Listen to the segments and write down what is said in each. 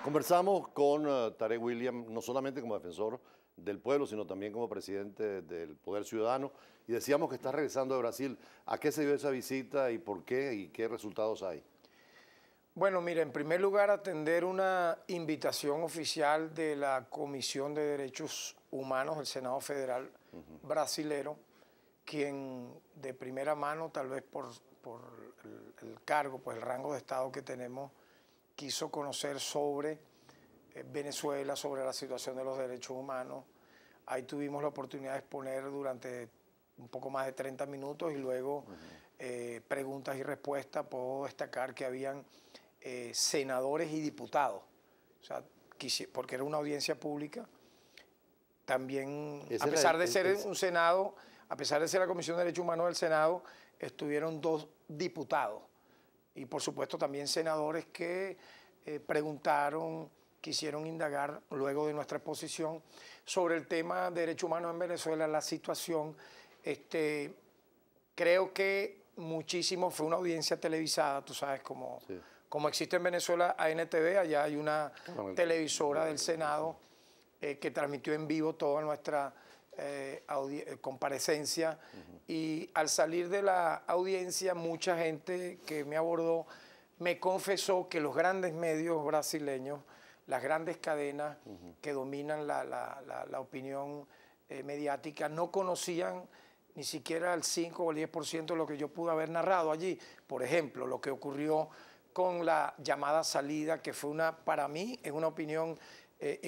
Conversamos con Tarek William, no solamente como defensor del pueblo, sino también como presidente del Poder Ciudadano, y decíamos que está regresando de Brasil. ¿A qué se dio esa visita y por qué y qué resultados hay? Bueno, mira, en primer lugar, atender una invitación oficial de la Comisión de Derechos Humanos del Senado Federal brasilero, quien de primera mano, tal vez por el cargo, pues el rango de Estado que tenemos, quiso conocer sobre Venezuela, sobre la situación de los derechos humanos. Ahí tuvimos la oportunidad de exponer durante un poco más de 30 minutos y luego preguntas y respuestas. Puedo destacar que habían senadores y diputados, o sea, porque era una audiencia pública. También, a pesar de ser un Senado, a pesar de ser la Comisión de Derechos Humanos del Senado, estuvieron 2 diputados y por supuesto también senadores que preguntaron, quisieron indagar luego de nuestra exposición sobre el tema de derechos humanos en Venezuela, la situación. Creo que muchísimo, fue una audiencia televisada, tú sabes, como existe en Venezuela ANTV, allá hay una televisora del Senado que transmitió en vivo toda nuestra comparecencia, y al salir de la audiencia mucha gente que me abordó me confesó que los grandes medios brasileños, las grandes cadenas que dominan la opinión mediática, no conocían ni siquiera el 5 o el 10% de lo que yo pude haber narrado allí. Por ejemplo, lo que ocurrió con la llamada salida, que fue para mí, es una opinión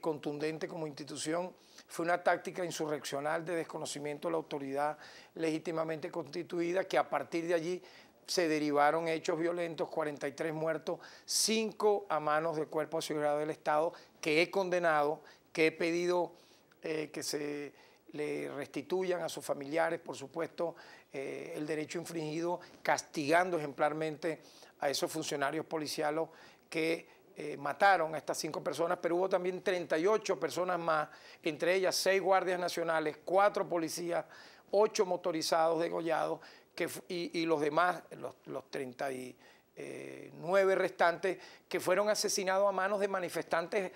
contundente como institución, fue una táctica insurreccional de desconocimiento de la autoridad legítimamente constituida, que a partir de allí se derivaron hechos violentos, 43 muertos, 5 a manos del Cuerpo de Seguridad del Estado, que he condenado, que he pedido que se le restituyan a sus familiares, por supuesto, el derecho infringido, castigando ejemplarmente a esos funcionarios policiales que mataron a estas 5 personas, pero hubo también 38 personas más, entre ellas 6 guardias nacionales, 4 policías, 8 motorizados degollados, y los demás, los 39 restantes, que fueron asesinados a manos de manifestantes,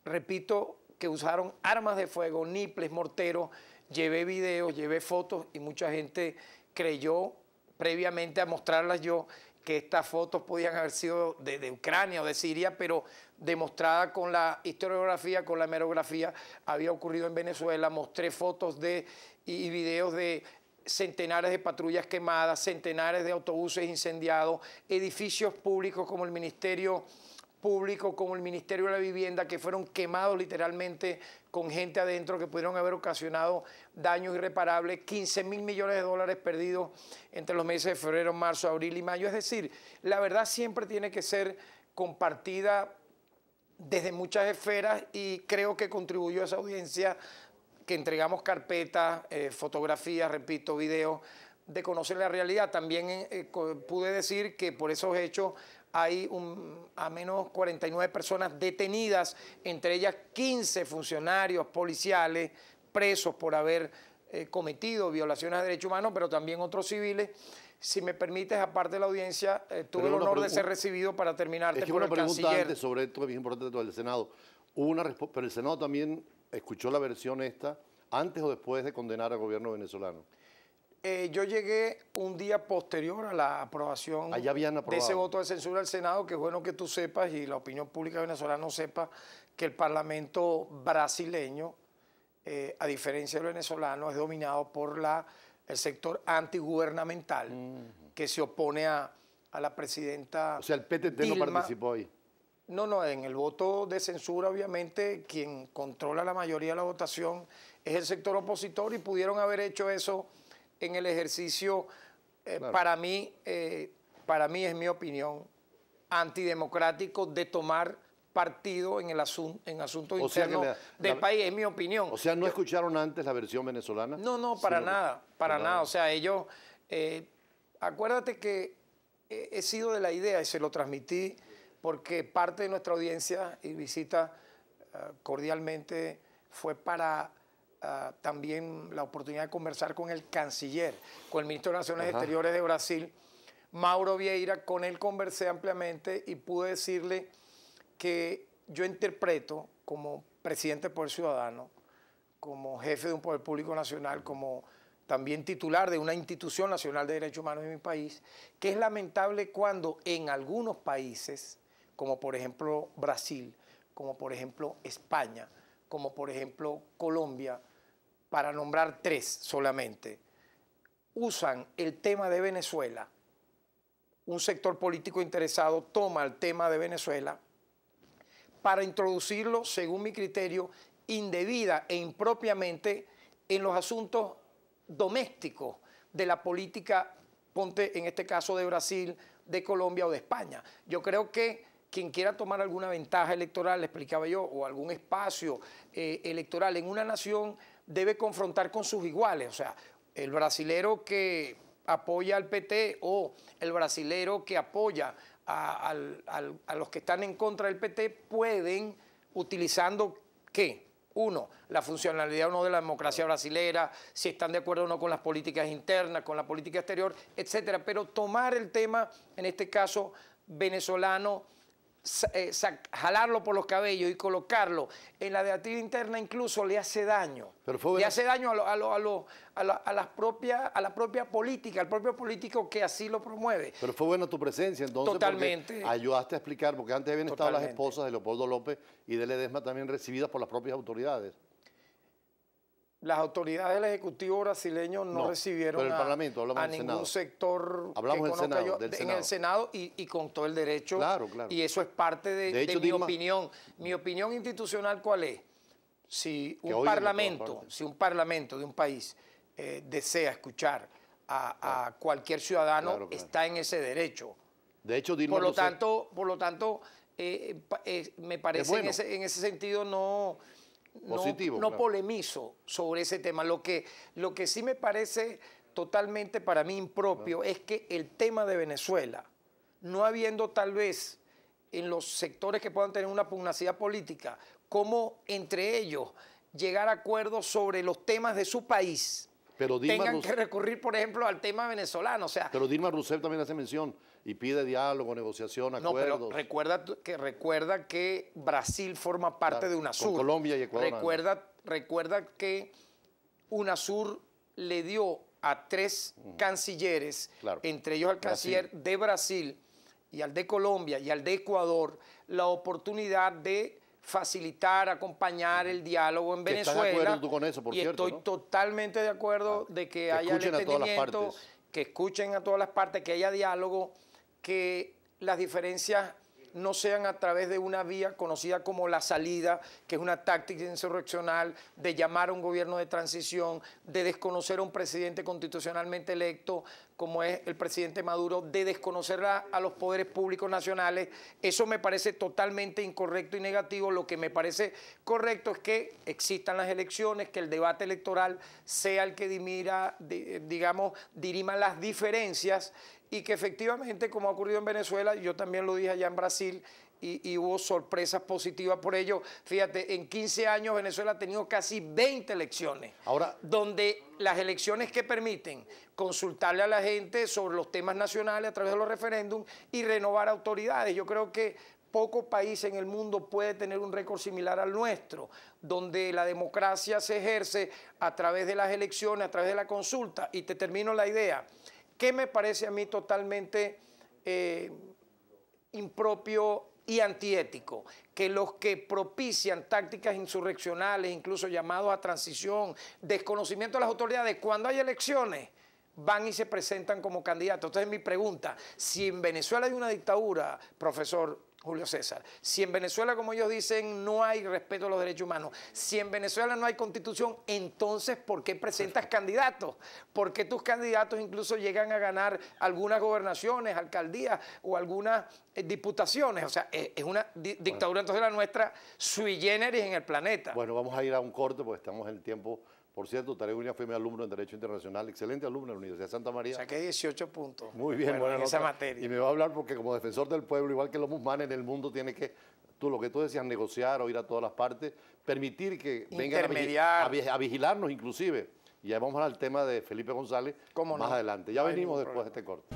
repito, que usaron armas de fuego, niples, morteros. Llevé videos, llevé fotos y mucha gente creyó, previamente a mostrarlas yo, que estas fotos podían haber sido de Ucrania o de Siria, pero demostrada con la historiografía, con la hemerografía, había ocurrido en Venezuela. Mostré fotos y videos de centenares de patrullas quemadas, centenares de autobuses incendiados, edificios públicos como el Ministerio Público, como el Ministerio de la Vivienda, que fueron quemados literalmente con gente adentro, que pudieron haber ocasionado daños irreparables, 15.000 millones de dólares perdidos entre los meses de febrero, marzo, abril y mayo. Es decir, la verdad siempre tiene que ser compartida desde muchas esferas, y creo que contribuyó a esa audiencia que entregamos carpetas, fotografías, repito, videos, de conocer la realidad. También pude decir que por esos hechos hay a menos 49 personas detenidas, entre ellas 15 funcionarios policiales presos por haber cometido violaciones de derechos humanos, pero también otros civiles. Si me permites, aparte de la audiencia, tuve el honor de ser recibido, para terminarte, por el canciller. Una pregunta antes sobre esto, que es importante, todo el Senado. Pero el Senado también escuchó la versión esta antes o después de condenar al gobierno venezolano. Yo llegué un día posterior a la aprobación de ese voto de censura del Senado, que es bueno que tú sepas y la opinión pública venezolana sepa que el Parlamento brasileño, a diferencia del venezolano, es dominado por el sector antigubernamental, que se opone a la presidenta. O sea, el PTT Dilma. No participó ahí. No, en el voto de censura, obviamente, quien controla la mayoría de la votación es el sector opositor, y pudieron haber hecho eso en el ejercicio, claro. Para mí es mi opinión, antidemocrático de tomar partido en asuntos internos del país, es mi opinión. O sea, ¿no escucharon antes la versión venezolana? No, para nada. O sea, ellos, acuérdate que he sido de la idea, y se lo transmití, porque parte de nuestra audiencia y visita cordialmente fue para también la oportunidad de conversar con el canciller, con el ministro de Relaciones Exteriores de Brasil, Mauro Vieira. Con él conversé ampliamente y pude decirle que yo interpreto como presidente del Poder Ciudadano, como jefe de un poder público nacional, como también titular de una institución nacional de derechos humanos en mi país, que es lamentable cuando en algunos países, como por ejemplo Brasil, como por ejemplo España, como por ejemplo Colombia, para nombrar 3 solamente, usan el tema de Venezuela. Un sector político interesado toma el tema de Venezuela para introducirlo, según mi criterio, indebida e impropiamente en los asuntos domésticos de la política, ponte en este caso de Brasil, de Colombia o de España. Yo creo que quien quiera tomar alguna ventaja electoral, le explicaba yo, o algún espacio electoral en una nación, debe confrontar con sus iguales. O sea, el brasilero que apoya al PT o el brasilero que apoya a los que están en contra del PT pueden, utilizando, ¿qué? Uno, la funcionalidad o no de la democracia brasilera, si están de acuerdo o no con las políticas internas, con la política exterior, etcétera. Pero tomar el tema, en este caso venezolano, jalarlo por los cabellos y colocarlo en la diatriba interna incluso le hace daño. Le hace daño a la propia política, al propio político que así lo promueve. Pero fue buena tu presencia entonces. Totalmente. Ayudaste a explicar, porque antes habían estado las esposas de Leopoldo López y de Ledesma también recibidas por las propias autoridades. Las autoridades del Ejecutivo brasileño no recibieron el Parlamento, a ningún sector hablamos que conozca yo del en el Senado y con todo el derecho. Claro, claro. Y eso es parte de mi opinión. Mi opinión institucional, ¿cuál es? Si un parlamento de un país desea escuchar a cualquier ciudadano, está en ese derecho. De hecho, por lo tanto, me parece en ese sentido no polemizo sobre ese tema. Lo que sí me parece totalmente para mí impropio es que el tema de Venezuela, no habiendo tal vez en los sectores que puedan tener una pugnacidad política, cómo entre ellos llegar a acuerdos sobre los temas de su país, tengan que recurrir, por ejemplo, al tema venezolano. O sea, pero Dilma Rousseff también hace mención y pide diálogo, negociación, acuerdos. No, pero recuerda que Brasil forma parte de UNASUR. Con Colombia y Ecuador. Recuerda que UNASUR le dio a 3 cancilleres, entre ellos al canciller de Brasil y al de Colombia y al de Ecuador, la oportunidad de facilitar, acompañar el diálogo en Venezuela. ¿Estás de acuerdo tú con eso, por cierto? Estoy totalmente de acuerdo de que haya el entendimiento, que escuchen a todas las partes, que haya diálogo, que las diferencias no sean a través de una vía conocida como la salida, que es una táctica insurreccional de llamar a un gobierno de transición, de desconocer a un presidente constitucionalmente electo, como es el presidente Maduro, de desconocer a los poderes públicos nacionales. Eso me parece totalmente incorrecto y negativo. Lo que me parece correcto es que existan las elecciones, que el debate electoral sea el que dirima las diferencias, y que efectivamente, como ha ocurrido en Venezuela, yo también lo dije allá en Brasil, y hubo sorpresas positivas por ello. Fíjate, en 15 años Venezuela ha tenido casi 20 elecciones, donde las elecciones que permiten consultarle a la gente sobre los temas nacionales a través de los referéndums y renovar autoridades. Yo creo que poco país en el mundo puede tener un récord similar al nuestro, donde la democracia se ejerce a través de las elecciones, a través de la consulta. Y te termino la idea. ¿Qué me parece a mí totalmente impropio y antiético? Que los que propician tácticas insurreccionales, incluso llamados a transición, desconocimiento de las autoridades, cuando hay elecciones, van y se presentan como candidatos. Entonces mi pregunta, si en Venezuela hay una dictadura, profesor Julio César, si en Venezuela, como ellos dicen, no hay respeto a los derechos humanos, si en Venezuela no hay constitución, entonces ¿por qué presentas candidatos? ¿Por qué tus candidatos incluso llegan a ganar algunas gobernaciones, alcaldías o algunas diputaciones? O sea, es una dictadura, entonces la nuestra, sui generis en el planeta. Bueno, vamos a ir a un corte porque estamos en el tiempo. Por cierto, Tarek William fue mi alumno en Derecho Internacional, excelente alumno en la Universidad de Santa María. Saqué 18 puntos. Muy bien, en esa materia. Y me va a hablar porque como defensor del pueblo, igual que los musulmanes en el mundo, tiene que, lo que tú decías, negociar, oír a todas las partes, permitir que vengan a vigilarnos inclusive. Y ya vamos al tema de Felipe González más adelante. Ya venimos después de este corte.